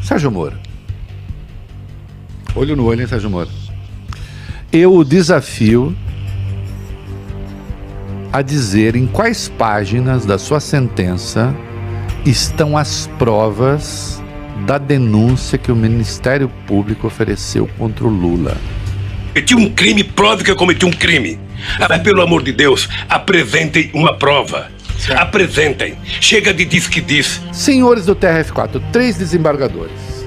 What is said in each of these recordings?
Sérgio Moro. Olho no olho, hein, Sérgio Moro? Eu o desafio a dizer em quais páginas da sua sentença estão as provas da denúncia que o Ministério Público ofereceu contra o Lula. Cometi um crime, prove que eu cometi um crime. Mas, pelo amor de Deus, apresentem uma prova. Certo. Apresentem. Chega de diz que diz. Senhores do TRF4, 3 desembargadores.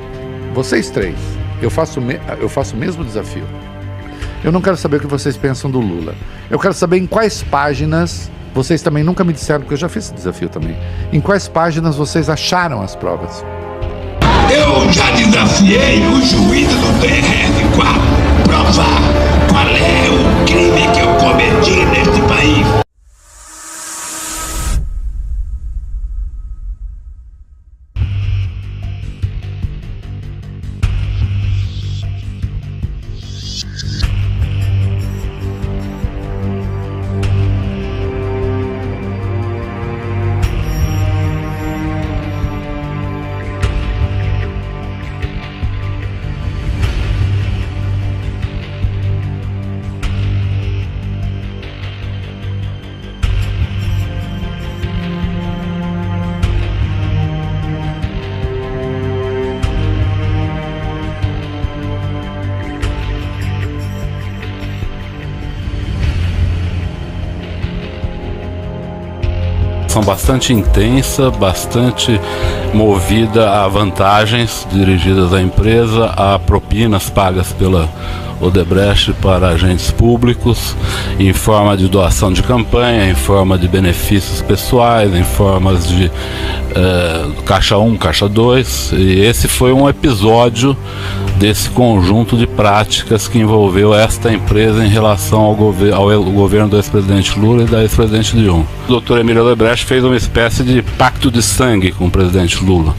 Vocês 3. Eu faço o mesmo desafio. Eu não quero saber o que vocês pensam do Lula. Eu quero saber em quais páginas, vocês também nunca me disseram, porque eu já fiz esse desafio também, em quais páginas vocês acharam as provas. Eu já desafiei o juiz do TRF4 provar qual é o crime que eu cometi neste país. Bastante intensa, bastante movida a vantagens dirigidas à empresa, a propinas pagas pela Odebrecht para agentes públicos, em forma de doação de campanha, em forma de benefícios pessoais, em formas de caixa 1, caixa 2, e esse foi um episódio desse conjunto de práticas que envolveu esta empresa em relação ao governo do ex-presidente Lula e da ex-presidente Dilma. O Dr. Emílio Odebrecht fez uma espécie de pacto de sangue com o presidente Lula.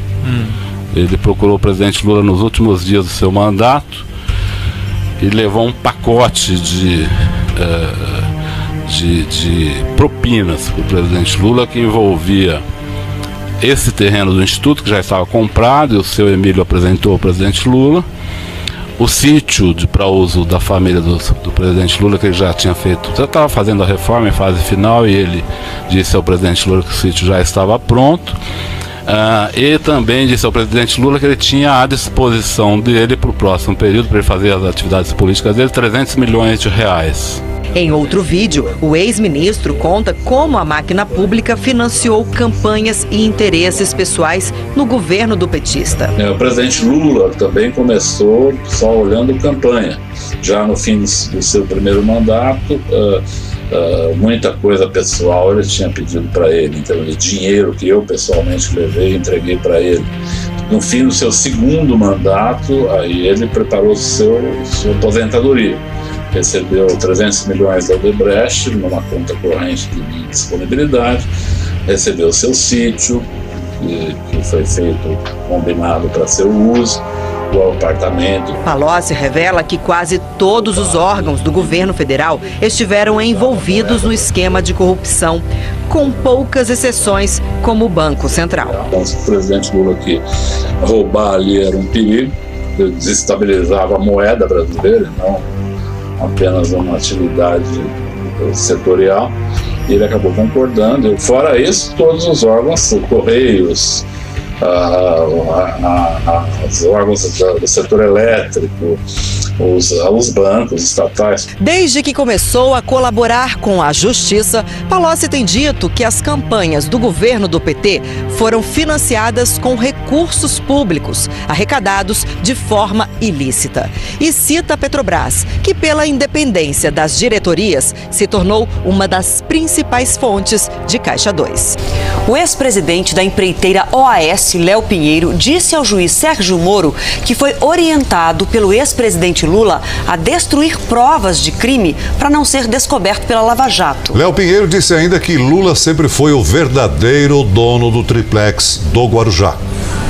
Ele procurou o presidente Lula nos últimos dias do seu mandato e levou um pacote de propinas para o presidente Lula, que envolvia esse terreno do Instituto, que já estava comprado, e o seu Emílio apresentou ao presidente Lula, o sítio para uso da família do presidente Lula, que ele já tinha feito, já estava fazendo a reforma em fase final, e ele disse ao presidente Lula que o sítio já estava pronto. E também disse ao presidente Lula que ele tinha à disposição dele para o próximo período, para ele fazer as atividades políticas dele, 300 milhões de reais. Em outro vídeo, o ex-ministro conta como a máquina pública financiou campanhas e interesses pessoais no governo do petista. O presidente Lula também começou só olhando campanha. Já no fim do seu primeiro mandato, muita coisa pessoal ele tinha pedido para ele, em termos de dinheiro que eu pessoalmente levei e entreguei para ele. No fim do seu segundo mandato, aí ele preparou sua aposentadoria. Recebeu 300 milhões da Odebrecht numa conta corrente de disponibilidade, recebeu seu sítio, que foi feito, combinado para seu uso, o apartamento. Palocci revela que quase todos os órgãos do governo federal estiveram envolvidos no esquema de corrupção, com poucas exceções, como o Banco Central. Então, o presidente Lula, que roubar ali era um perigo, desestabilizava a moeda brasileira, não apenas uma atividade setorial, e ele acabou concordando. Fora isso, todos os órgãos, Correios, os órgãos do setor elétrico, os bancos estatais. Desde que começou a colaborar com a Justiça, Palocci tem dito que as campanhas do governo do PT foram financiadas com recursos públicos, arrecadados de forma ilícita. E cita a Petrobras, que pela independência das diretorias se tornou uma das principais fontes de Caixa 2. O ex-presidente da empreiteira OAS, Léo Pinheiro, disse ao juiz Sérgio Moro que foi orientado pelo ex-presidente Lula a destruir provas de crime para não ser descoberto pela Lava Jato. Léo Pinheiro disse ainda que Lula sempre foi o verdadeiro dono do triplex do Guarujá.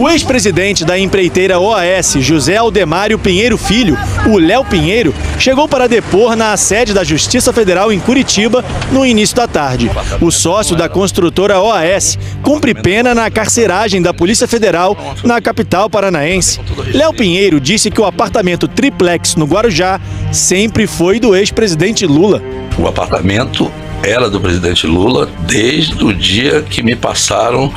O ex-presidente da empreiteira OAS, José Aldemário Pinheiro Filho, o Léo Pinheiro, chegou para depor na sede da Justiça Federal em Curitiba no início da tarde. O sócio da construtora OAS cumpre pena na carceragem da Polícia Federal na capital paranaense. Léo Pinheiro disse que o apartamento triplex no Guarujá sempre foi do ex-presidente Lula. O apartamento era do presidente Lula desde o dia que me passaram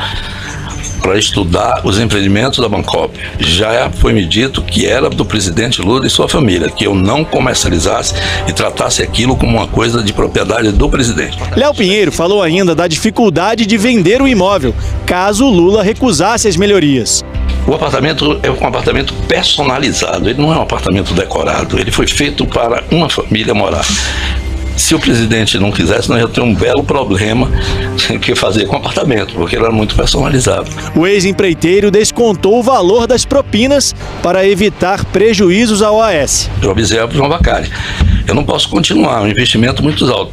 para estudar os empreendimentos da Bancop. Já foi me dito que era do presidente Lula e sua família, que eu não comercializasse e tratasse aquilo como uma coisa de propriedade do presidente. Léo Pinheiro falou ainda da dificuldade de vender o imóvel, caso Lula recusasse as melhorias. O apartamento é um apartamento personalizado, ele não é um apartamento decorado, ele foi feito para uma família morar. Se o presidente não quisesse, nós ia ter um belo problema que fazer com o apartamento, porque ele era muito personalizado. O ex-empreiteiro descontou o valor das propinas para evitar prejuízos à OAS. Eu avisei ao João Vacari, eu não posso continuar, um investimento muito alto.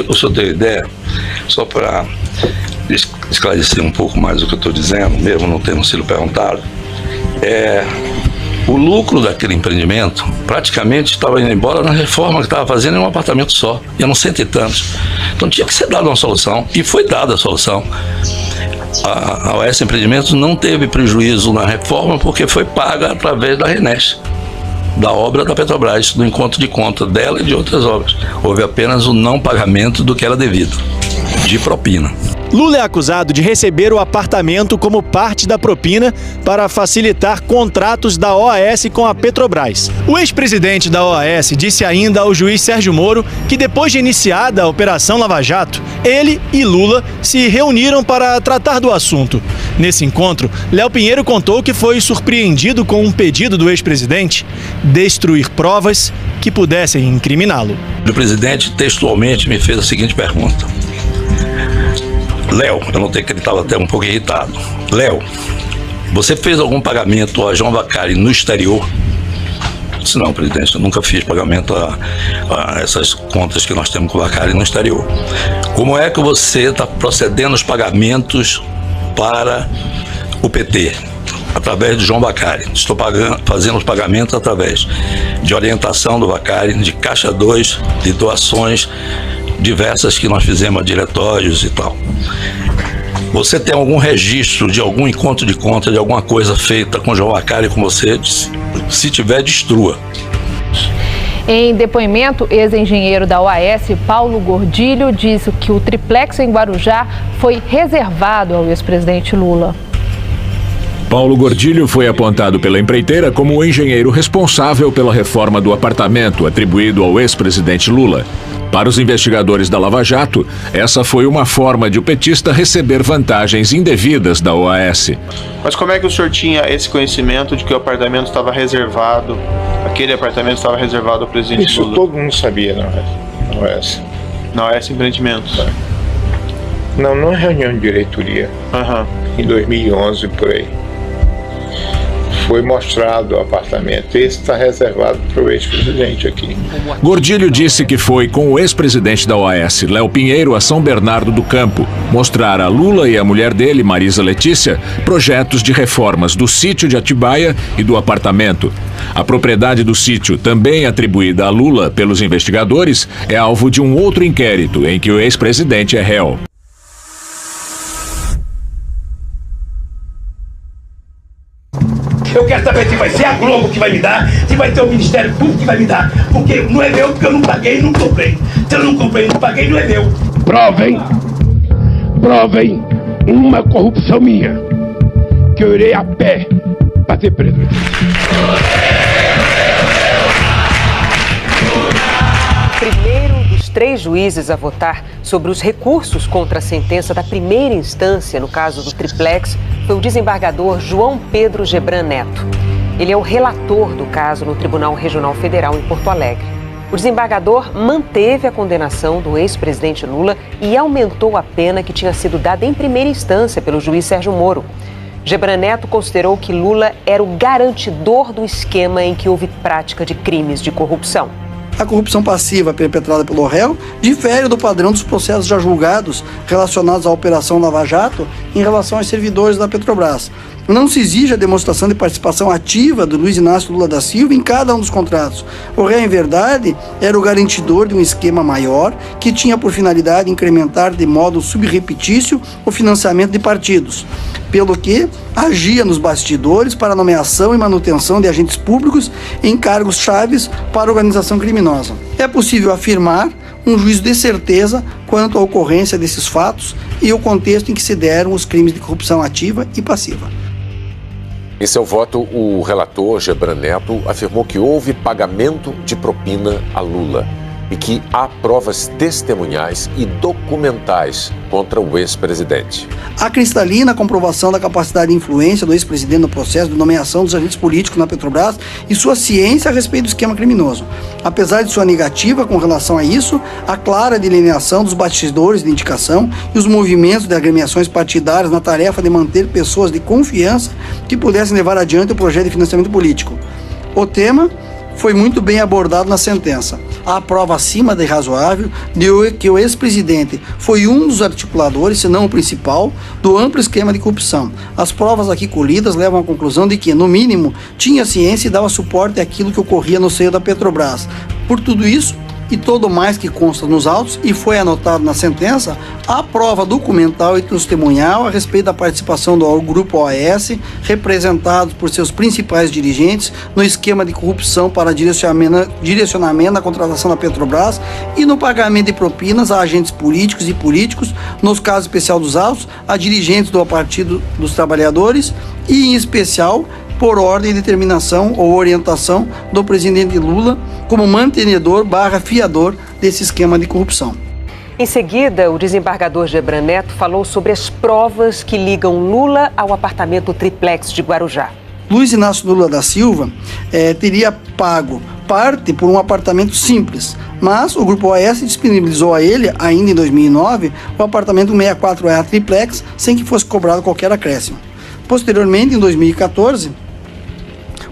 O senhor tem ideia, só para esclarecer um pouco mais o que eu estou dizendo, mesmo não tendo sido perguntado, o lucro daquele empreendimento praticamente estava indo embora na reforma que estava fazendo em um apartamento só, e eram 100 e tantos. Então tinha que ser dada uma solução, e foi dada a solução. A OAS Empreendimentos não teve prejuízo na reforma porque foi paga através da RENEST, da obra da Petrobras, do encontro de conta dela e de outras obras. Houve apenas o não pagamento do que era devido, de propina. Lula é acusado de receber o apartamento como parte da propina para facilitar contratos da OAS com a Petrobras. O ex-presidente da OAS disse ainda ao juiz Sérgio Moro que depois de iniciada a Operação Lava Jato, ele e Lula se reuniram para tratar do assunto. Nesse encontro, Léo Pinheiro contou que foi surpreendido com um pedido do ex-presidente: destruir provas que pudessem incriminá-lo. O presidente textualmente me fez a seguinte pergunta: Léo, eu notei que ele estava até um pouco irritado. Léo, você fez algum pagamento a João Vacari no exterior? Eu disse, não, presidente, eu nunca fiz pagamento a essas contas que nós temos com o Vacari no exterior. Como é que você está procedendo os pagamentos para o PT? Através do João Vacari. Estou fazendo os pagamentos através de orientação do Vacari, de Caixa 2, de doações diversas que nós fizemos a diretórios e tal. Você tem algum registro de algum encontro de conta, de alguma coisa feita com o João Vacari com você? Se tiver, destrua. Em depoimento, ex-engenheiro da OAS, Paulo Gordilho, disse que o triplex em Guarujá foi reservado ao ex-presidente Lula. Paulo Gordilho foi apontado pela empreiteira como o engenheiro responsável pela reforma do apartamento atribuído ao ex-presidente Lula. Para os investigadores da Lava Jato, essa foi uma forma de o petista receber vantagens indevidas da OAS. Mas como é que o senhor tinha esse conhecimento de que o apartamento estava reservado, aquele apartamento estava reservado ao presidente Lula? Isso todo mundo sabia na OAS. Na OAS Empreendimentos? Não é reunião de diretoria. Em 2011, por aí. Foi mostrado o apartamento. Esse está reservado para o ex-presidente aqui. Gordilho disse que foi com o ex-presidente da OAS, Léo Pinheiro, a São Bernardo do Campo, mostrar a Lula e a mulher dele, Marisa Letícia, projetos de reformas do sítio de Atibaia e do apartamento. A propriedade do sítio, também atribuída a Lula pelos investigadores, é alvo de um outro inquérito em que o ex-presidente é réu. Eu quero saber se vai ser a Globo que vai me dar, se vai ser o Ministério Público que vai me dar. Porque não é meu, porque eu não paguei e não comprei. Se eu não comprei e não paguei, não é meu. Provem uma corrupção minha, que eu irei a pé para ser preso. Primeiro dos 3 juízes a votar sobre os recursos contra a sentença da primeira instância no caso do triplex foi o desembargador João Pedro Gebran Neto. Ele é o relator do caso no Tribunal Regional Federal em Porto Alegre. O desembargador manteve a condenação do ex-presidente Lula e aumentou a pena que tinha sido dada em primeira instância pelo juiz Sérgio Moro. Gebran Neto considerou que Lula era o garantidor do esquema em que houve prática de crimes de corrupção. A corrupção passiva perpetrada pelo réu difere do padrão dos processos já julgados relacionados à Operação Lava Jato em relação aos servidores da Petrobras. Não se exige a demonstração de participação ativa do Luiz Inácio Lula da Silva em cada um dos contratos. O réu, em verdade, era o garantidor de um esquema maior que tinha por finalidade incrementar de modo subrepetício o financiamento de partidos, pelo que agia nos bastidores para a nomeação e manutenção de agentes públicos em cargos chaves para a organização criminosa. É possível afirmar um juízo de certeza quanto à ocorrência desses fatos e o contexto em que se deram os crimes de corrupção ativa e passiva. Em seu voto, o relator Gebran Neto afirmou que houve pagamento de propina a Lula e que há provas testemunhais e documentais contra o ex-presidente. A cristalina comprovação da capacidade de influência do ex-presidente no processo de nomeação dos agentes políticos na Petrobras e sua ciência a respeito do esquema criminoso. Apesar de sua negativa com relação a isso, a clara delineação dos bastidores de indicação e os movimentos de agremiações partidárias na tarefa de manter pessoas de confiança que pudessem levar adiante o projeto de financiamento político. O tema foi muito bem abordado na sentença. Há prova acima de razoável de que o ex-presidente foi um dos articuladores, se não o principal, do amplo esquema de corrupção. As provas aqui colhidas levam à conclusão de que, no mínimo, tinha ciência e dava suporte àquilo que ocorria no seio da Petrobras. Por tudo isso, e todo mais que consta nos autos e foi anotado na sentença, há prova documental e testemunhal a respeito da participação do Grupo OAS, representado por seus principais dirigentes, no esquema de corrupção para direcionamento da contratação da Petrobras e no pagamento de propinas a agentes políticos e políticos, nos casos especial dos autos, a dirigentes do Partido dos Trabalhadores e, em especial, por ordem de determinação ou orientação do presidente Lula como mantenedor/fiador desse esquema de corrupção. Em seguida, o desembargador Gebran Neto falou sobre as provas que ligam Lula ao apartamento triplex de Guarujá. Luiz Inácio Lula da Silva teria pago parte por um apartamento simples, mas o Grupo OAS disponibilizou a ele, ainda em 2009, o apartamento 64A triplex sem que fosse cobrado qualquer acréscimo. Posteriormente, em 2014,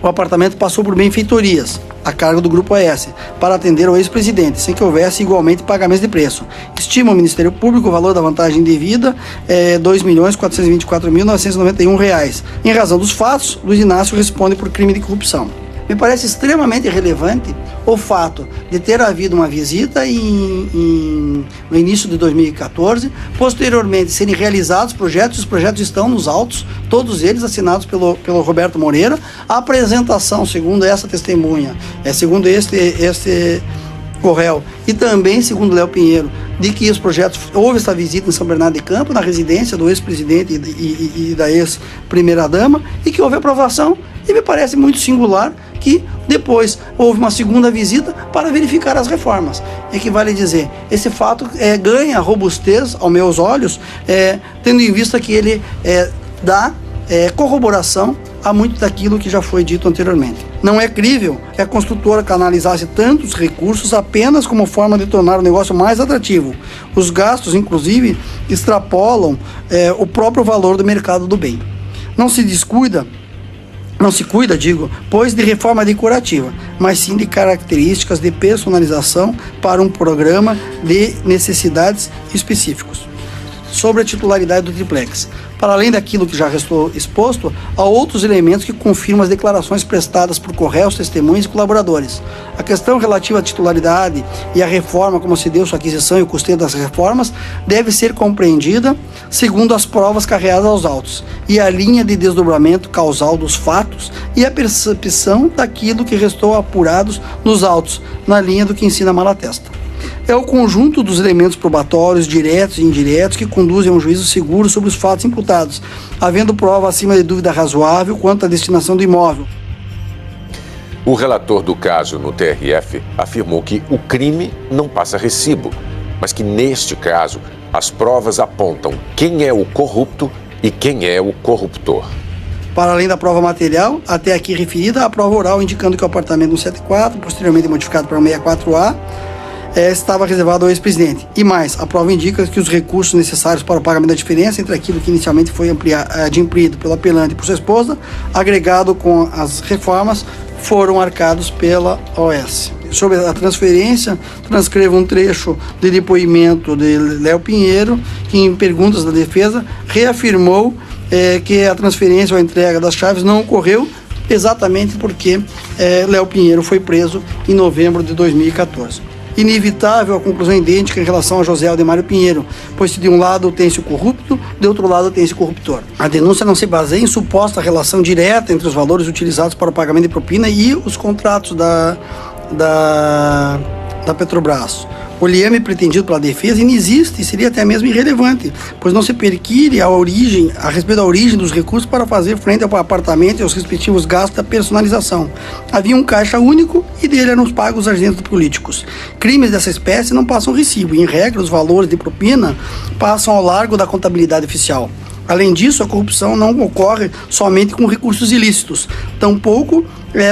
o apartamento passou por benfeitorias, a cargo do Grupo OAS, para atender ao ex-presidente, sem que houvesse igualmente pagamento de preço. Estima o Ministério Público o valor da vantagem devida R$ 2.424.991. Em razão dos fatos, Luiz Inácio responde por crime de corrupção. Me parece extremamente relevante o fato de ter havido uma visita no início de 2014, posteriormente serem realizados projetos, os projetos estão nos autos, todos eles assinados pelo Roberto Moreira, a apresentação, segundo essa testemunha, segundo este Correio, e também, segundo Léo Pinheiro, de que os projetos, houve essa visita em São Bernardo de Campos, na residência do ex-presidente e da ex-primeira-dama, e que houve aprovação, e me parece muito singular que depois houve uma segunda visita para verificar as reformas. Equivale a dizer, esse fato ganha robustez, aos meus olhos, tendo em vista que ele dá corroboração a muito daquilo que já foi dito anteriormente. Não é crível que a construtora canalizasse tantos recursos apenas como forma de tornar o negócio mais atrativo. Os gastos, inclusive, extrapolam o próprio valor do mercado do bem. Não se cuida, pois de reforma decorativa, mas sim de características de personalização para um programa de necessidades específicos. Sobre a titularidade do triplex. Para além daquilo que já restou exposto, há outros elementos que confirmam as declarações prestadas por correios, testemunhas e colaboradores. A questão relativa à titularidade e à reforma, como se deu sua aquisição e o custeio das reformas, deve ser compreendida segundo as provas carreadas aos autos e a linha de desdobramento causal dos fatos e a percepção daquilo que restou apurados nos autos, na linha do que ensina a Malatesta. É o conjunto dos elementos probatórios, diretos e indiretos, que conduzem a um juízo seguro sobre os fatos imputados, havendo prova acima de dúvida razoável quanto à destinação do imóvel. O relator do caso no TRF afirmou que o crime não passa recibo, mas que neste caso as provas apontam quem é o corrupto e quem é o corruptor. Para além da prova material, até aqui referida, a prova oral indicando que o apartamento 174, posteriormente modificado para o 64A, estava reservado ao ex-presidente. E mais, a prova indica que os recursos necessários para o pagamento da diferença entre aquilo que inicialmente foi adimplido pelo apelante e por sua esposa, agregado com as reformas, foram arcados pela OAS. Sobre a transferência, transcrevo um trecho de depoimento de Léo Pinheiro, que em perguntas da defesa reafirmou que a transferência ou a entrega das chaves não ocorreu exatamente porque Léo Pinheiro foi preso em novembro de 2014. Inevitável a conclusão idêntica em relação a José Aldemário Pinheiro, pois se de um lado tem-se o corrupto, de outro lado tem-se o corruptor. A denúncia não se baseia em suposta relação direta entre os valores utilizados para o pagamento de propina e os contratos da Petrobras. O liame pretendido pela defesa inexiste e seria até mesmo irrelevante, pois não se perquire a respeito da origem dos recursos para fazer frente ao apartamento e aos respectivos gastos da personalização. Havia um caixa único e dele eram pagos os agentes políticos. Crimes dessa espécie não passam recibo e, em regra, os valores de propina passam ao largo da contabilidade oficial. Além disso, a corrupção não ocorre somente com recursos ilícitos, tampouco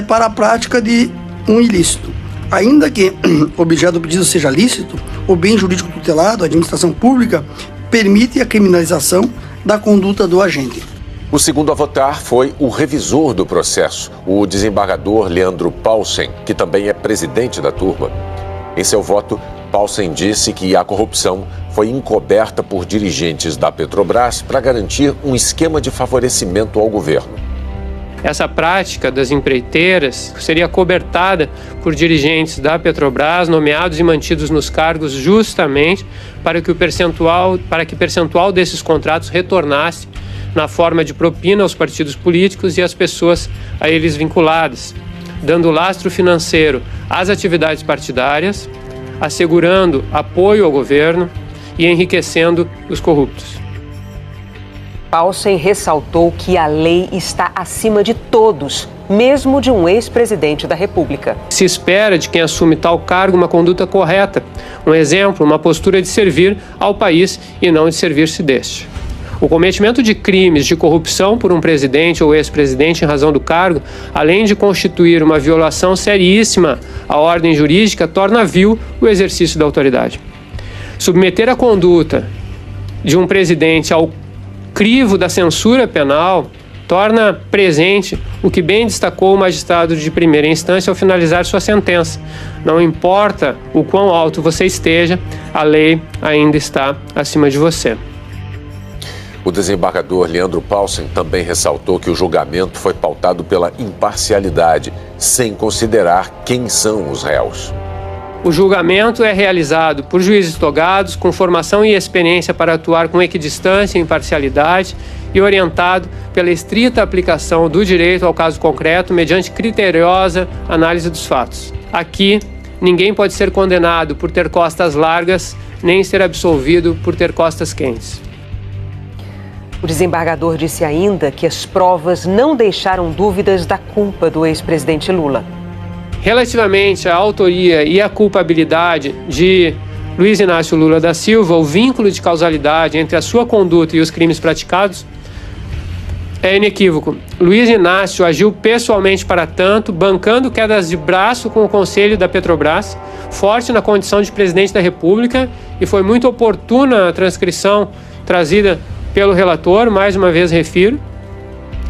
para a prática de um ilícito. Ainda que o objeto do pedido seja lícito, o bem jurídico tutelado, a administração pública, permite a criminalização da conduta do agente. O segundo a votar foi o revisor do processo, o desembargador Leandro Paulsen, que também é presidente da turma. Em seu voto, Paulsen disse que a corrupção foi encoberta por dirigentes da Petrobras para garantir um esquema de favorecimento ao governo. Essa prática das empreiteiras seria cobertada por dirigentes da Petrobras, nomeados e mantidos nos cargos justamente para que percentual desses contratos retornasse na forma de propina aos partidos políticos e às pessoas a eles vinculadas, dando lastro financeiro às atividades partidárias, assegurando apoio ao governo e enriquecendo os corruptos. Paulsen ressaltou que a lei está acima de todos, mesmo de um ex-presidente da República. Se espera de quem assume tal cargo uma conduta correta, um exemplo, uma postura de servir ao país e não de servir-se deste. O cometimento de crimes de corrupção por um presidente ou ex-presidente em razão do cargo, além de constituir uma violação seríssima à ordem jurídica, torna vil o exercício da autoridade. Submeter a conduta de um presidente ao crivo da censura penal torna presente o que bem destacou o magistrado de primeira instância ao finalizar sua sentença. Não importa o quão alto você esteja, a lei ainda está acima de você. O desembargador Leandro Paulsen também ressaltou que o julgamento foi pautado pela imparcialidade, sem considerar quem são os réus. O julgamento é realizado por juízes togados, com formação e experiência para atuar com equidistância e imparcialidade e orientado pela estrita aplicação do direito ao caso concreto mediante criteriosa análise dos fatos. Aqui, ninguém pode ser condenado por ter costas largas, nem ser absolvido por ter costas quentes. O desembargador disse ainda que as provas não deixaram dúvidas da culpa do ex-presidente Lula. Relativamente à autoria e à culpabilidade de Luiz Inácio Lula da Silva, o vínculo de causalidade entre a sua conduta e os crimes praticados é inequívoco. Luiz Inácio agiu pessoalmente para tanto, bancando quedas de braço com o Conselho da Petrobras, forte na condição de presidente da República, e foi muito oportuna a transcrição trazida pelo relator, mais uma vez refiro,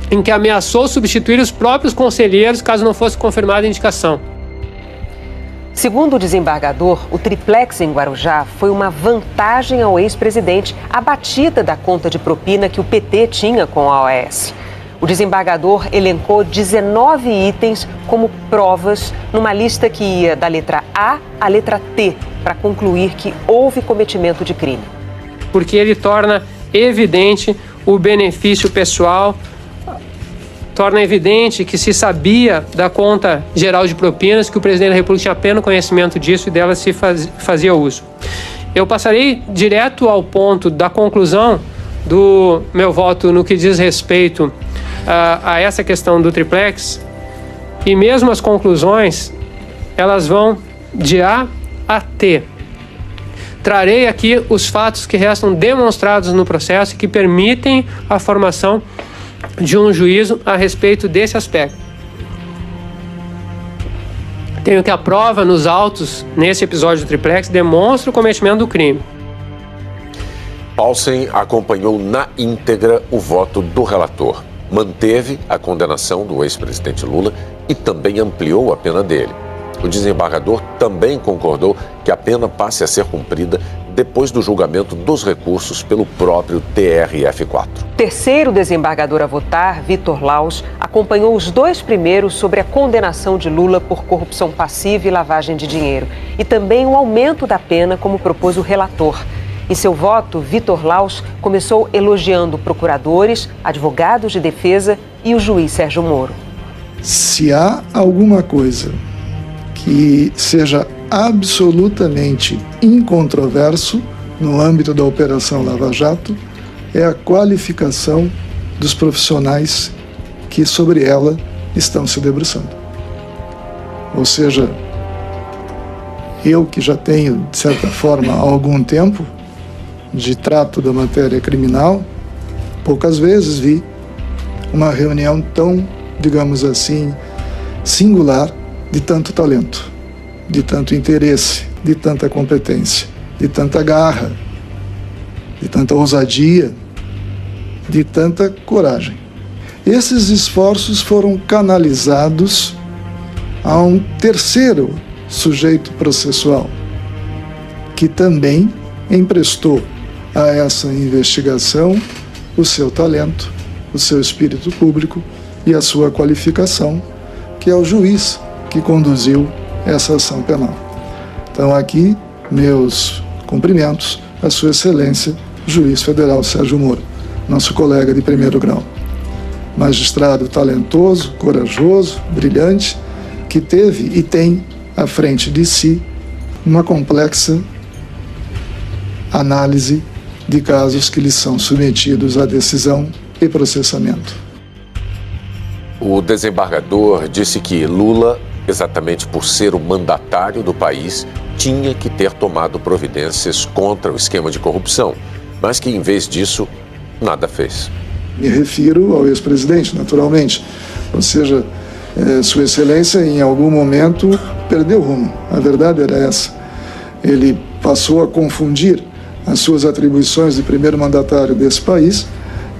em que ameaçou substituir os próprios conselheiros caso não fosse confirmada a indicação. Segundo o desembargador, o triplex em Guarujá foi uma vantagem ao ex-presidente, abatida da conta de propina que o PT tinha com a OAS. O desembargador elencou 19 itens como provas numa lista que ia da letra A à letra T, para concluir que houve cometimento de crime. Porque ele torna evidente o benefício pessoal, torna evidente que se sabia da conta geral de propinas, que o presidente da República tinha pleno conhecimento disso e dela se fazia uso. Eu passarei direto ao ponto da conclusão do meu voto no que diz respeito a essa questão do triplex, e mesmo as conclusões, elas vão de A a T. Trarei aqui os fatos que restam demonstrados no processo e que permitem a formação de um juízo a respeito desse aspecto. Tenho que a prova nos autos, nesse episódio do triplex, demonstra o cometimento do crime. Paulsen acompanhou na íntegra o voto do relator, manteve a condenação do ex-presidente Lula e também ampliou a pena dele. O desembargador também concordou que a pena passe a ser cumprida depois do julgamento dos recursos pelo próprio TRF4. O terceiro desembargador a votar, Vitor Laus, acompanhou os dois primeiros sobre a condenação de Lula por corrupção passiva e lavagem de dinheiro, e também o aumento da pena, como propôs o relator. Em seu voto, Vitor Laus começou elogiando procuradores, advogados de defesa e o juiz Sérgio Moro. Se há alguma coisa que seja absolutamente incontroverso no âmbito da Operação Lava Jato, é a qualificação dos profissionais que sobre ela estão se debruçando. Ou seja, eu que já tenho, de certa forma, algum tempo de trato da matéria criminal, poucas vezes vi uma reunião tão, digamos assim, singular, de tanto talento, de tanto interesse, de tanta competência, de tanta garra, de tanta ousadia, de tanta coragem. Esses esforços foram canalizados a um terceiro sujeito processual, que também emprestou a essa investigação o seu talento, o seu espírito público e a sua qualificação, que é o juiz que conduziu essa ação penal. Então aqui, meus cumprimentos à Sua Excelência, Juiz Federal Sérgio Moro, nosso colega de primeiro grau. Magistrado talentoso, corajoso, brilhante, que teve e tem à frente de si uma complexa análise de casos que lhes são submetidos à decisão e processamento. O desembargador disse que Lula, exatamente por ser o mandatário do país, tinha que ter tomado providências contra o esquema de corrupção, mas que, em vez disso, nada fez. Me refiro ao ex-presidente, naturalmente. Ou seja, Sua Excelência, em algum momento, perdeu o rumo. A verdade era essa. Ele passou a confundir as suas atribuições de primeiro mandatário desse país,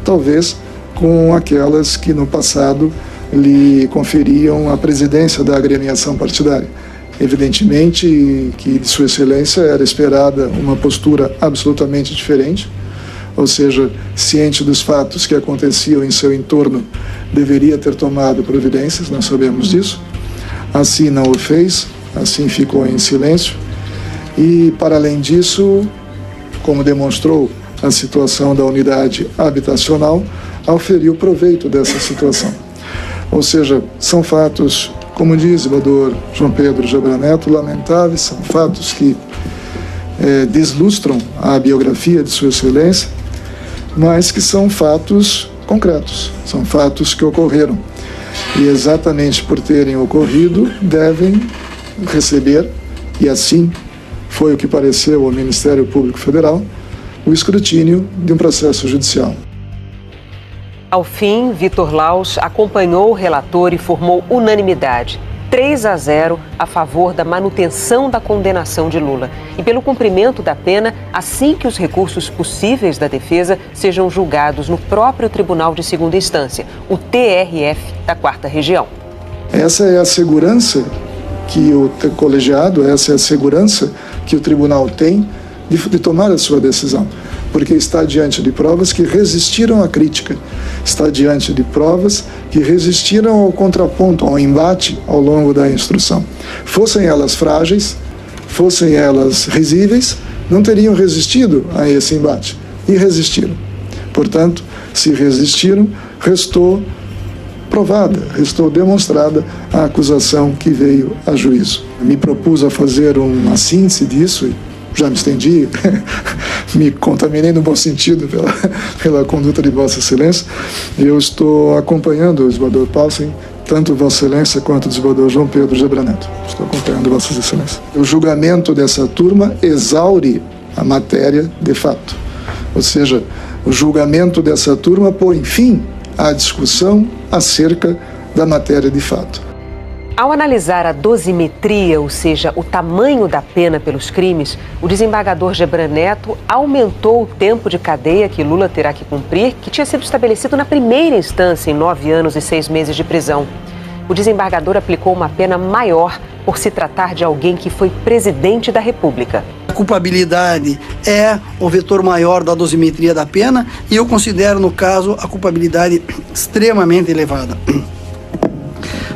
talvez com aquelas que no passado lhe conferiam a presidência da agremiação partidária. Evidentemente que de Sua Excelência era esperada uma postura absolutamente diferente, ou seja, ciente dos fatos que aconteciam em seu entorno, deveria ter tomado providências, nós sabemos disso. Assim não o fez, assim ficou em silêncio e, para além disso, como demonstrou a situação da unidade habitacional, auferiu proveito dessa situação. Ou seja, são fatos, como diz o vereador João Pedro Gebran Neto, lamentáveis, são fatos que deslustram a biografia de Sua Excelência, mas que são fatos concretos, são fatos que ocorreram. E exatamente por terem ocorrido, devem receber, e assim foi o que pareceu ao Ministério Público Federal, o escrutínio de um processo judicial. Ao fim, Vitor Laus acompanhou o relator e formou unanimidade, 3-0 a favor da manutenção da condenação de Lula e pelo cumprimento da pena assim que os recursos possíveis da defesa sejam julgados no próprio Tribunal de Segunda Instância, o TRF da 4ª Região. Essa é a segurança que o colegiado, essa é a segurança que o tribunal tem de tomar a sua decisão, porque está diante de provas que resistiram à crítica, está diante de provas que resistiram ao contraponto, ao embate ao longo da instrução. Fossem elas frágeis, fossem elas risíveis, não teriam resistido a esse embate, e resistiram. Portanto, se resistiram, restou provada, restou demonstrada a acusação que veio a juízo. Me propus a fazer uma síntese disso, já me estendi, me contaminei no bom sentido pela conduta de Vossa Excelência. Eu estou acompanhando o desembargador Paulsen, tanto Vossa Excelência quanto o desembargador João Pedro Gebran Neto. Estou acompanhando Vossas Excelências. O julgamento dessa turma exaure a matéria de fato. Ou seja, o julgamento dessa turma põe fim à discussão acerca da matéria de fato. Ao analisar a dosimetria, ou seja, o tamanho da pena pelos crimes, o desembargador Gebran Neto aumentou o tempo de cadeia que Lula terá que cumprir, que tinha sido estabelecido na primeira instância em 9 anos e 6 meses de prisão. O desembargador aplicou uma pena maior por se tratar de alguém que foi presidente da República. culpabilidade é o vetor maior da dosimetria da pena, e eu considero, no caso, a culpabilidade extremamente elevada.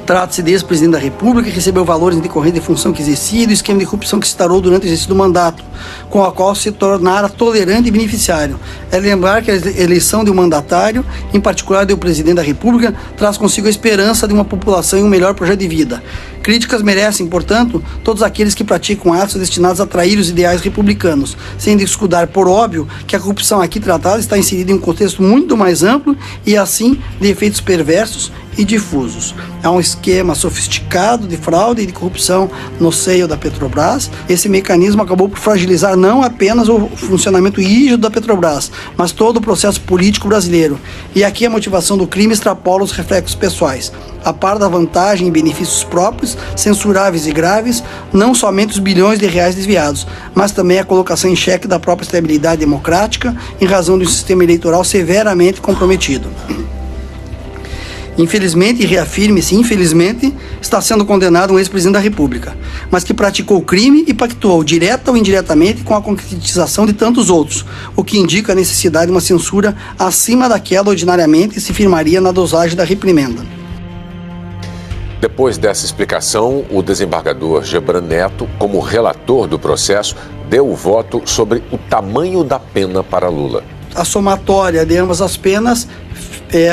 Trata-se de ex-presidente da República que recebeu valores em decorrência de função que exercia e do esquema de corrupção que se instaurou durante o exercício do mandato, com a qual se tornara tolerante e beneficiário. É lembrar que a eleição de um mandatário, em particular do presidente da República, traz consigo a esperança de uma população e um melhor projeto de vida. Críticas merecem, portanto, todos aqueles que praticam atos destinados a trair os ideais republicanos, sem escudar por óbvio que a corrupção aqui tratada está inserida em um contexto muito mais amplo e, assim, de efeitos perversos e difusos. Há um esquema sofisticado de fraude e de corrupção no seio da Petrobras. Esse mecanismo acabou por fragilizar não apenas o funcionamento rígido da Petrobras, mas todo o processo político brasileiro. E aqui a motivação do crime extrapola os reflexos pessoais. A par da vantagem e benefícios próprios, censuráveis e graves, não somente os bilhões de reais desviados, mas também a colocação em xeque da própria estabilidade democrática em razão de um sistema eleitoral severamente comprometido. Infelizmente, e reafirme-se, infelizmente, está sendo condenado um ex-presidente da República, mas que praticou o crime e pactuou, direta ou indiretamente, com a concretização de tantos outros, o que indica a necessidade de uma censura acima daquela ordinariamente se firmaria na dosagem da reprimenda. Depois dessa explicação, o desembargador Gebran Neto, como relator do processo, deu o voto sobre o tamanho da pena para Lula. A somatória de ambas as penas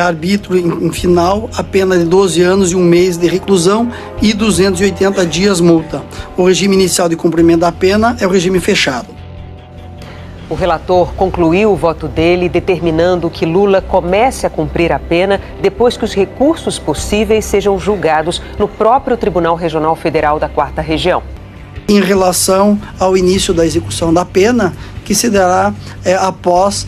arbítrio em final a pena de 12 anos e 1 mês de reclusão e 280 dias multa. O regime inicial de cumprimento da pena é o regime fechado. O relator concluiu o voto dele, determinando que Lula comece a cumprir a pena depois que os recursos possíveis sejam julgados no próprio Tribunal Regional Federal da 4ª Região. Em relação ao início da execução da pena, que se dará após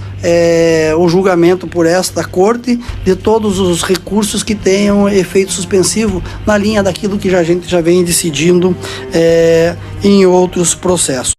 o julgamento por esta Corte de todos os recursos que tenham efeito suspensivo na linha daquilo que a gente já vem decidindo em outros processos.